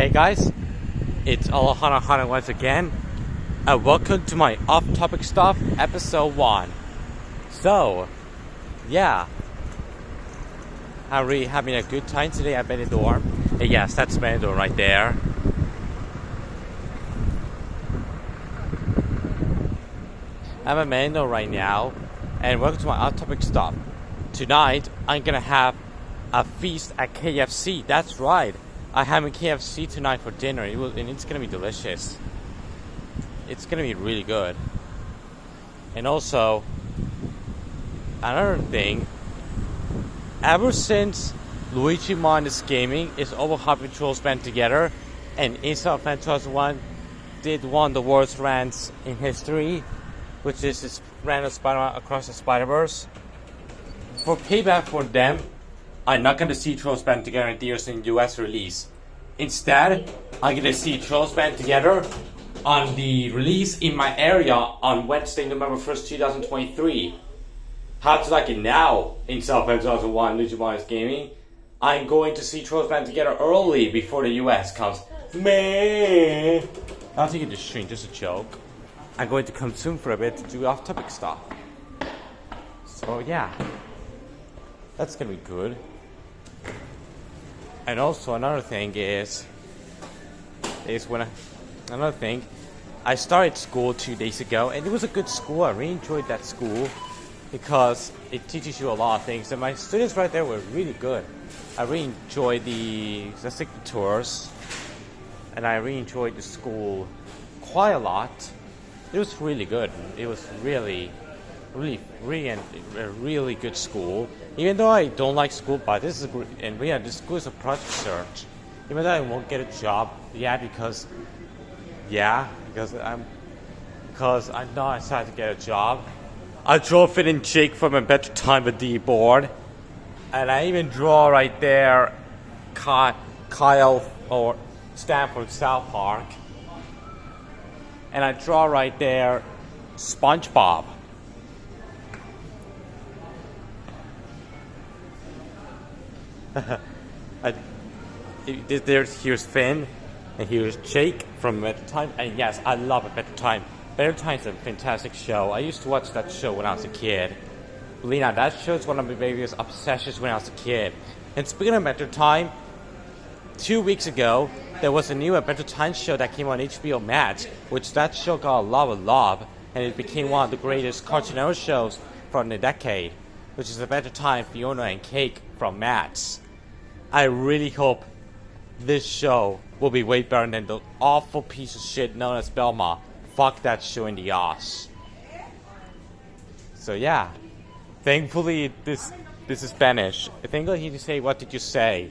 Hey guys, it's Alahana once again, and welcome to my off-topic stuff episode 1. So, yeah, I'm really having a good time today at Benidorm. And yes, that's Benidorm right there. I'm at Benidorm right now, and welcome to my off-topic stuff. Tonight, I'm gonna have a feast at KFC. That's right. I'm having KFC tonight for dinner, and it's gonna be delicious. It's gonna be really good. And also, another thing, ever since Luigi Minus Gaming is overhyping Trolls Band Together, and Inside Fan 2001 did one of the worst rants in history, which is this rant of Spider-Man Across the Spider-Verse. For payback for them, I'm not going to see Trolls Band Together in theaters in US release. Instead, I'm going to see Trolls Band Together on the release in my area on Wednesday, November 1st, 2023. How to like it now in South End 2001, Luigi Minus Gaming. I'm going to see Trolls Band Together early before the US comes. Man, I'll take it to stream, just a joke. I'm going to come soon for a bit to do off-topic stuff. So yeah, that's going to be good. And also another thing is I started school 2 days ago, and it was a good school. I really enjoyed that school because it teaches you a lot of things, and my students right there were really good. I really enjoyed the tours, and I really enjoyed the school quite a lot. It was really good. It was really a really good school. Even though I don't like school, but this school is a project search. Even though I won't get a job, because I'm not excited to get a job. I draw Finn and Jake from A Better Time with the board, and I even draw right there Kyle or Stanford South Park, and I draw right there SpongeBob. Here's Finn, and here's Jake from Better Time, and yes, I love A Better Time. Better Time is a fantastic show. I used to watch that show when I was a kid. Lena, that show is one of my biggest obsessions when I was a kid. And speaking of Better Time, 2 weeks ago, there was a new A Better Time show that came on HBO Max, which that show got a lot of love, and it became one of the greatest Cartoon Network shows from the decade, which is A Better Time, Fiona and Cake from Max. I really hope this show will be way better than the awful piece of shit known as Belma. Fuck that show in the ass. So yeah, thankfully this is Spanish. Thankfully he say, what did you say?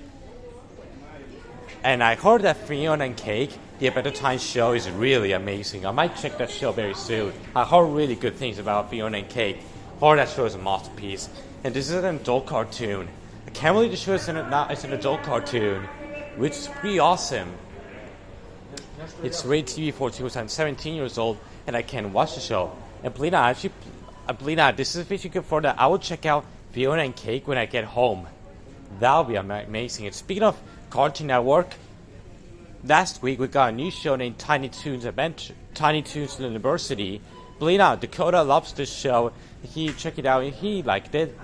And I heard that Fiona and Cake, the A Better Time show, is really amazing. I might check that show very soon. I heard really good things about Fiona and Cake. I heard that show is a masterpiece. And this is an adult cartoon. I can't believe the show is an adult cartoon, which is pretty awesome. It's rated TV for children. I'm 17 years old, and I can watch the show. And Belina, this is pretty good for that. I will check out Fiona and Cake when I get home. That'll be amazing. And speaking of Cartoon Network, last week we got a new show named Tiny Toons University. Belina, Dakota loves this show. He checked it out and he liked it.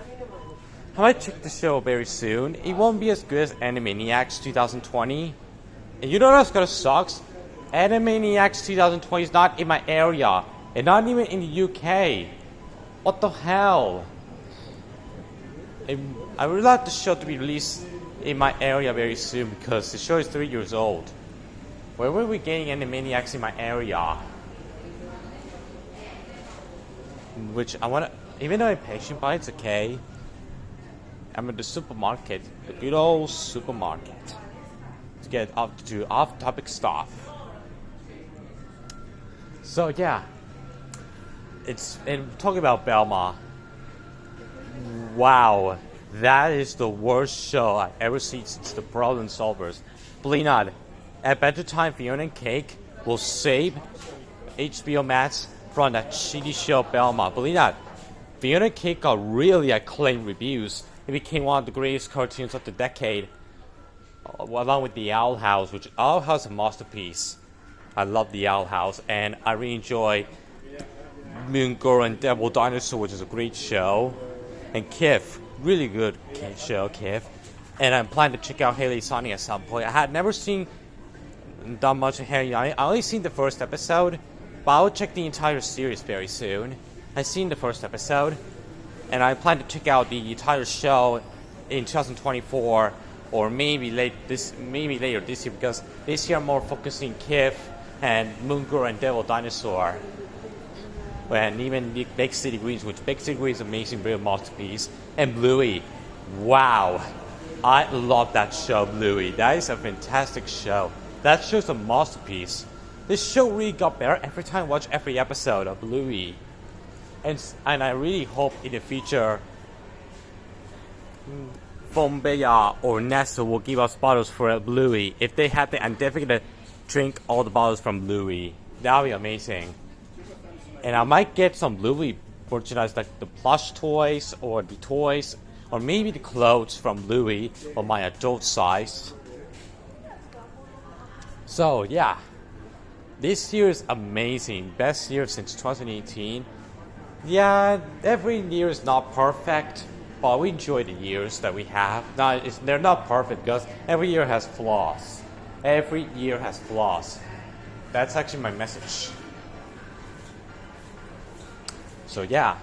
I might check the show very soon. It won't be as good as Animaniacs 2020. And you know what's gonna suck? Animaniacs 2020 is not in my area. And not even in the UK. What the hell? I would like the show to be released in my area very soon because the show is 3 years old. Where were we getting Animaniacs in my area? Which I wanna, even though I'm patient, but it's okay. I'm at the supermarket, the good old supermarket, to get up to off-topic stuff. So yeah, and talking about Belma. Wow, that is the worst show I've ever seen since the Problem Solvers. Believe not, at Better Time, Fiona and Cake will save HBO Max from that shitty show Belma. Believe not, Fiona and Cake got really acclaimed reviews. It became one of the greatest cartoons of the decade. along with the Owl House, which Owl House is a masterpiece. I love the Owl House, and I really enjoy Moon Girl and Devil Dinosaur, which is a great show, and Kif, really good show, Kif. And I'm planning to check out Haley Sonic at some point. I had never done much of Haley. I only seen the first episode, but I will check the entire series very soon. I've seen the first episode, and I plan to check out the entire show in 2024, or maybe later this year, because this year I'm more focusing Kif and Moon Girl and Devil Dinosaur, and even the Big City Greens, which Big City Greens is an amazing, real masterpiece, and Bluey. Wow, I love that show, Bluey. That is a fantastic show. That show's a masterpiece. This show really got better every time I watch every episode of Bluey. And I really hope in the future Fombeya or Nestle will give us bottles for Bluey. If they have the, I'm definitely gonna drink all the bottles from Bluey. That would be amazing. And I might get some Bluey merchandise, like the plush toys or the toys, or maybe the clothes from Bluey for my adult size. So yeah, this year is amazing. Best year since 2018. Yeah, every year is not perfect, but we enjoy the years that we have. They're not perfect because every year has flaws. Every year has flaws. That's actually my message. So yeah.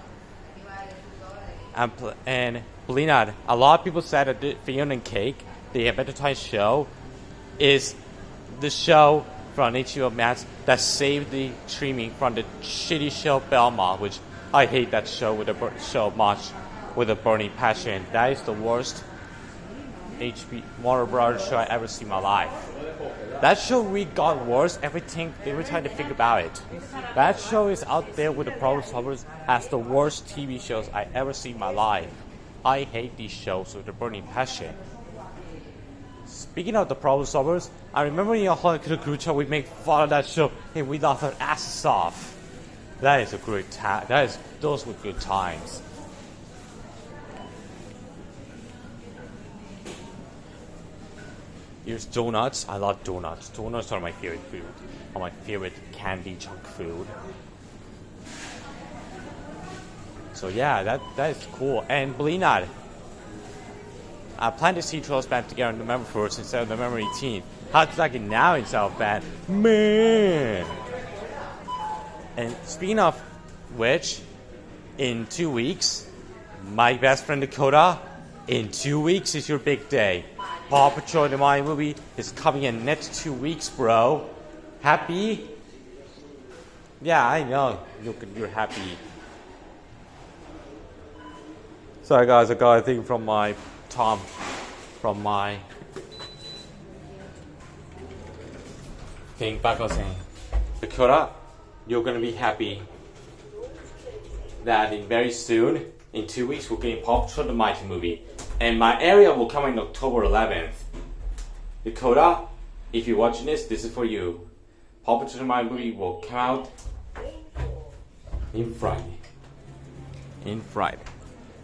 And believe not, a lot of people said that the Fiona and Cake, the Adventure Time show, is the show from HBO Max that saved the streaming from the shitty show Belmont, which I hate that show with a burning passion. That is the worst Warner Brothers show I ever seen in my life. That show really got worse every time to think about it. That show is out there with the Problem Solvers as the worst TV shows I ever seen in my life. I hate these shows with a burning passion. Speaking of the Problem Solvers, I remember in Hollywood Group we make fun of that show and we laughed our asses off. That is a great time. Those were good times. Here's donuts. I love donuts. Donuts are my favorite food. Are my favorite candy junk food. So yeah, that is cool. And believe not, I plan to see Trolls Band together on November 1st instead of November 18th. How's it like it now in South Bend? Man! And speaking of which, in 2 weeks, my best friend Dakota, in 2 weeks is your big day. Paw Patrol the My Movie is coming in next 2 weeks, bro. Happy? Yeah, I know. You're happy. Sorry guys, I got a thing from my thing back. I was saying, Dakota, you're gonna be happy that very soon, in 2 weeks, we're getting Paw Patrol the Mighty Movie, and my area will come in October 11th. Dakota, if you're watching this is for you. Paw Patrol the Mighty Movie will come out in Friday.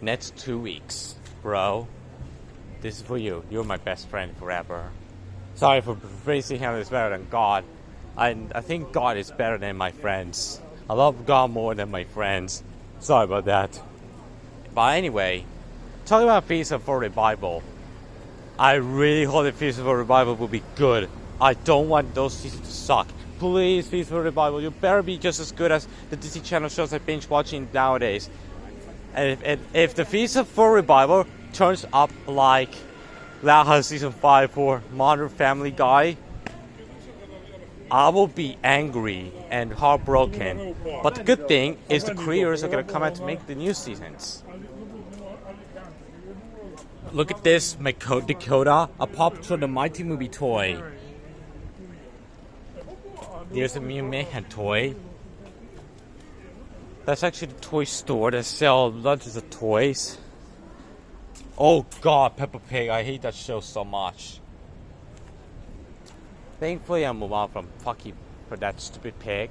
Next 2 weeks, bro. This is for you. You're my best friend forever. Sorry for praising him is better than God. I think God is better than my friends. I love God more than my friends. Sorry about that. But anyway, talking about Feast for Revival. I really hope the Feast for Revival will be good. I don't want those seasons to suck. Please, Feast for Revival, you better be just as good as the Disney Channel shows I binge watching nowadays. And if the Feast for Revival turns up like Loud Season 5 for Modern Family Guy, I will be angry and heartbroken. But the good thing is the creators are going to come out to make the new seasons. Look at this, my Dakota, a Paw Patrol the Mighty Movie toy. There's a Mew Mayhem toy. That's actually the toy store that sells bunches of toys. Oh God, Peppa Pig, I hate that show so much. Thankfully, I move on from fuck you for that stupid pig.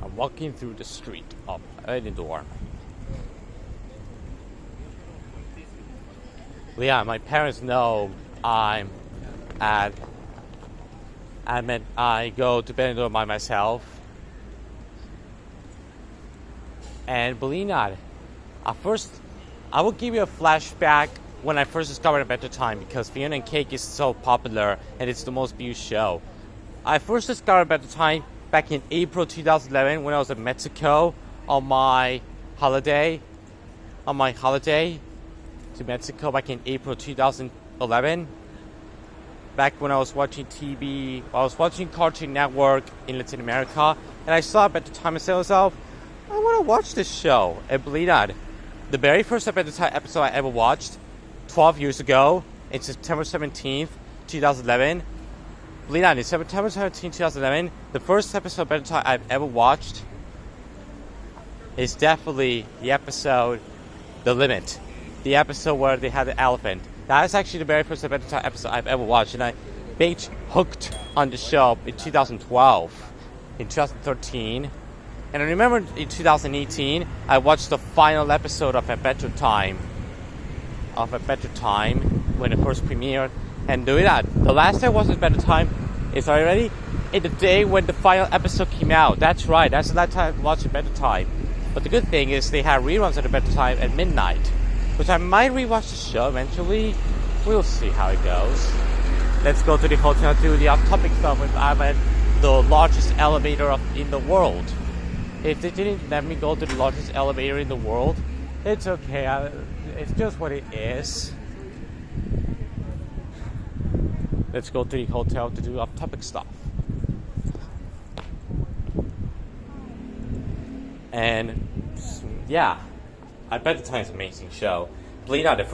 I'm walking through the street of Edinburgh. Yeah, my parents know I'm at. I go to bed by myself. And believe it or not, at first, I will give you a flashback when I first discovered Adventure Time because Fiona and Cake is so popular and it's the most viewed show. I first discovered Adventure Time back in April 2011 when I was in Mexico on my holiday. To Mexico back in April 2011. Back when I was watching TV, I was watching Cartoon Network in Latin America, and I saw Adventure Time and said to myself, I want to watch this show. And believe it or not, the very first Adventure Time episode I ever watched, 12 years ago, in September 17th, 2011. Believe it or not, in September 17th, 2011, the first episode of Adventure Time I've ever watched is definitely the episode The Limit. The episode where they had the elephant. That is actually the very first Adventure Time episode I've ever watched, and I binge hooked on the show in 2012, in 2013, and I remember in 2018 I watched the final episode of Adventure Time, when it first premiered, and do that. The last time I watched Adventure Time is already in the day when the final episode came out. That's right, that's the last time I watched Adventure Time. But the good thing is they have reruns of Adventure Time at midnight, which I might rewatch the show eventually. We'll see how it goes. Let's go to the hotel to do the off-topic stuff. I'm at the largest elevator in the world. If they didn't let me go to the largest elevator in the world, it's okay. It's just what it is. Let's go to the hotel to do off-topic stuff. And yeah, Adventure Time is an amazing show. Believe it or not,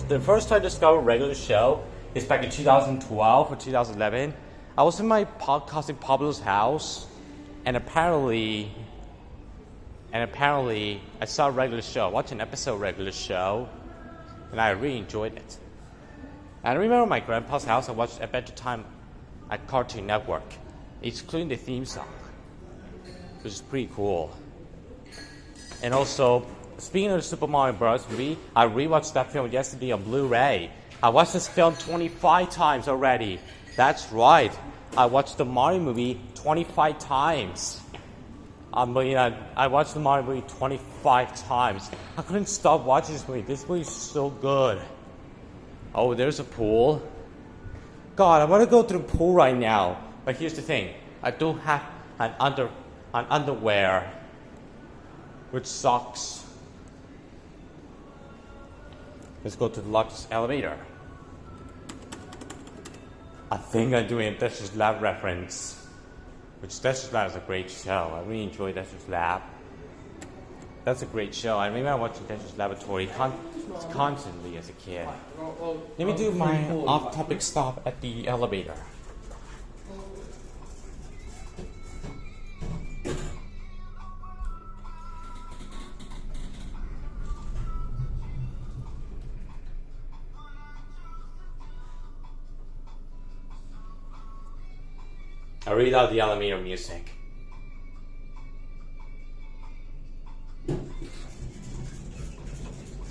the first time I discovered a regular show is back in 2012 or 2011. I was in my podcasting Pablo's house, and apparently I saw a regular show. I watched an episode of a regular show, and I really enjoyed it. And I remember my grandpa's house. I watched Adventure Time at Cartoon Network, excluding the theme song, which is pretty cool. And also, speaking of the Super Mario Bros. Movie, I rewatched that film yesterday on Blu-ray. I watched this film 25 times already. That's right. I watched the Mario movie 25 times. I watched the Mario movie 25 times. I couldn't stop watching this movie. This movie is so good. Oh, there's a pool. God, I want to go to the pool right now. But here's the thing. I don't have an underwear, which sucks. Let's go to the largest elevator. I think I'm doing a Dexter's Lab reference, which Dexter's Lab is a great show. I really enjoy Dexter's Lab. That's a great show. I remember watching Dexter's Laboratory constantly as a kid. Let me do my off-topic stop at the elevator. I really love the elevator music.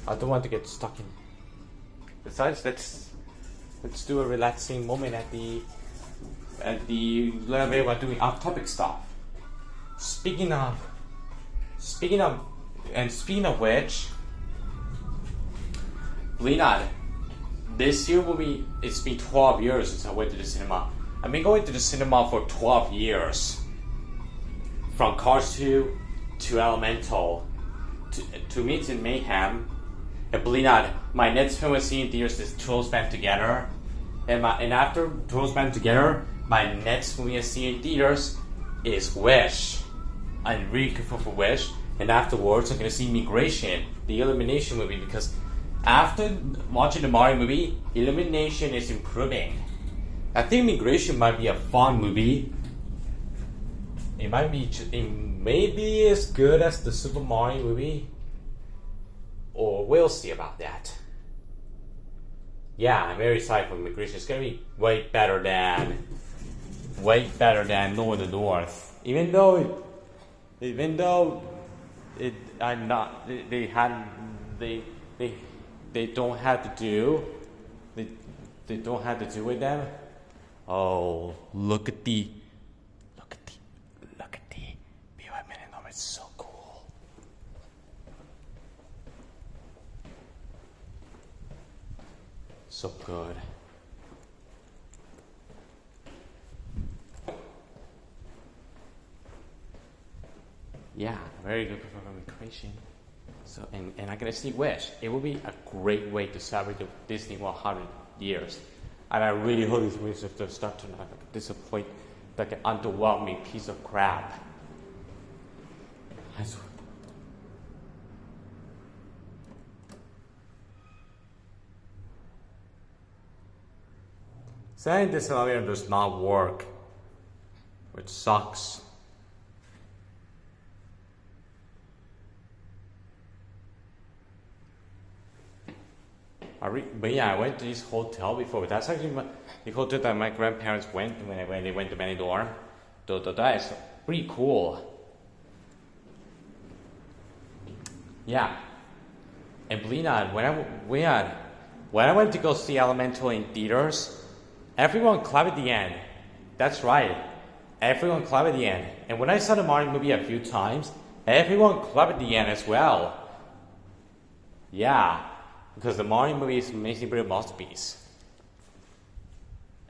I don't want to get stuck in. Besides, let's do a relaxing moment at the elevator while doing off-topic stuff. Speaking of which, believe it or not, this year will be. It's been 12 years since I went to the cinema. I've been going to the cinema for 12 years. From Cars 2 to Elemental to Meet in Mayhem. And believe it or not, my next film I see in theaters is Trolls Band Together. And after Trolls Band Together, my next movie I see in theaters is Wish. I'm really grateful for Wish. And afterwards, I'm going to see Migration, the Illumination movie, because after watching the Mario movie, Illumination is improving. I think Migration might be a fun movie. It may be as good as the Super Mario movie, or we'll see about that. Yeah, I'm very excited for Migration. It's gonna be way better than North the North. Even though they don't have to do they don't have to do with them. Oh, look at the BY minute number. It's so cool. So good. Yeah, very good performance creation. So, and I gotta see which. It will be a great way to celebrate the Disney 100 years. And I really hope this movie doesn't start to disappoint, like an underwhelming piece of crap. I swear. Saying this elevator does not work, which sucks. But yeah, I went to this hotel before. That's actually the hotel that my grandparents went when they went to Benidorm. That is pretty cool. Yeah. And believe not, when I went to go see Elemental in theaters, everyone clapped at the end. That's right. Everyone clapped at the end. And when I saw the Mario movie a few times, everyone clapped at the end as well. Yeah. Because the Mario movie is an amazing pretty masterpiece.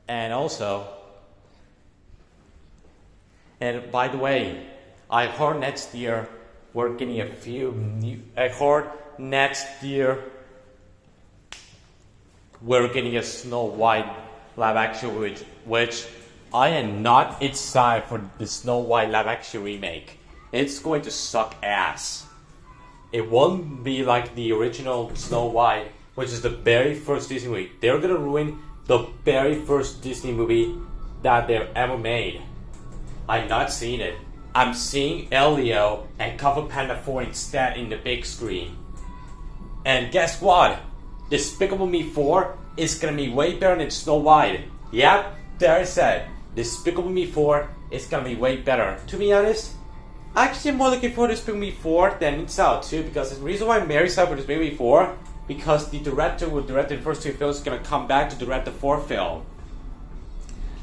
And also, and by the way, I heard next year we're getting a few new, I heard next year we're getting a Snow White live action which I am not excited for the Snow White live action remake. It's going to suck ass. It won't be like the original Snow White, which is the very first Disney movie. They're gonna ruin the very first Disney movie that they've ever made. I'm not seeing it. I'm seeing Elio and Kung Fu Panda 4 instead in the big screen. And guess what? Despicable Me 4 is gonna be way better than Snow White. Yep, there I said. Despicable Me 4 is gonna be way better. To be honest, actually, I'm more looking forward to Despicable Me 4 than It's Out 2, because the reason why I'm very excited for Despicable Me 4, because the director who directed the first two films is going to come back to direct the fourth film.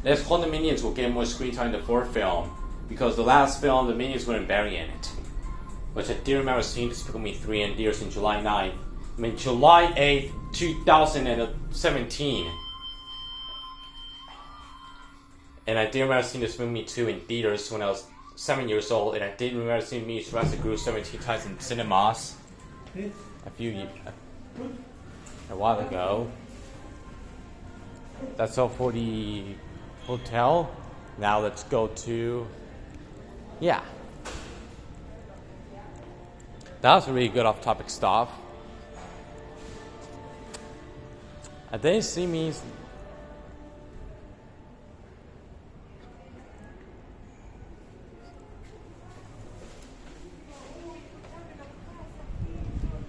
Let's hope the Minions will get more screen time in the fourth film, because the last film, the Minions weren't burying it. Which I do remember seeing Despicable Me 3 in theaters in July 9th. I mean, July 8th, 2017. And I do remember seeing Despicable Me 2 in theaters when I was 7 years old, and I did remember seeing me Jurassic Group 17 times in cinemas a while ago. That's all for the hotel. Now let's go to, yeah. That was really good off-topic stuff. I didn't see me.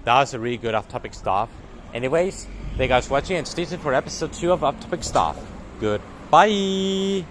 That was a really good off-topic stuff. Anyways, thank you guys for watching and stay tuned for episode 2 of Off-Topic Stuff. Goodbye!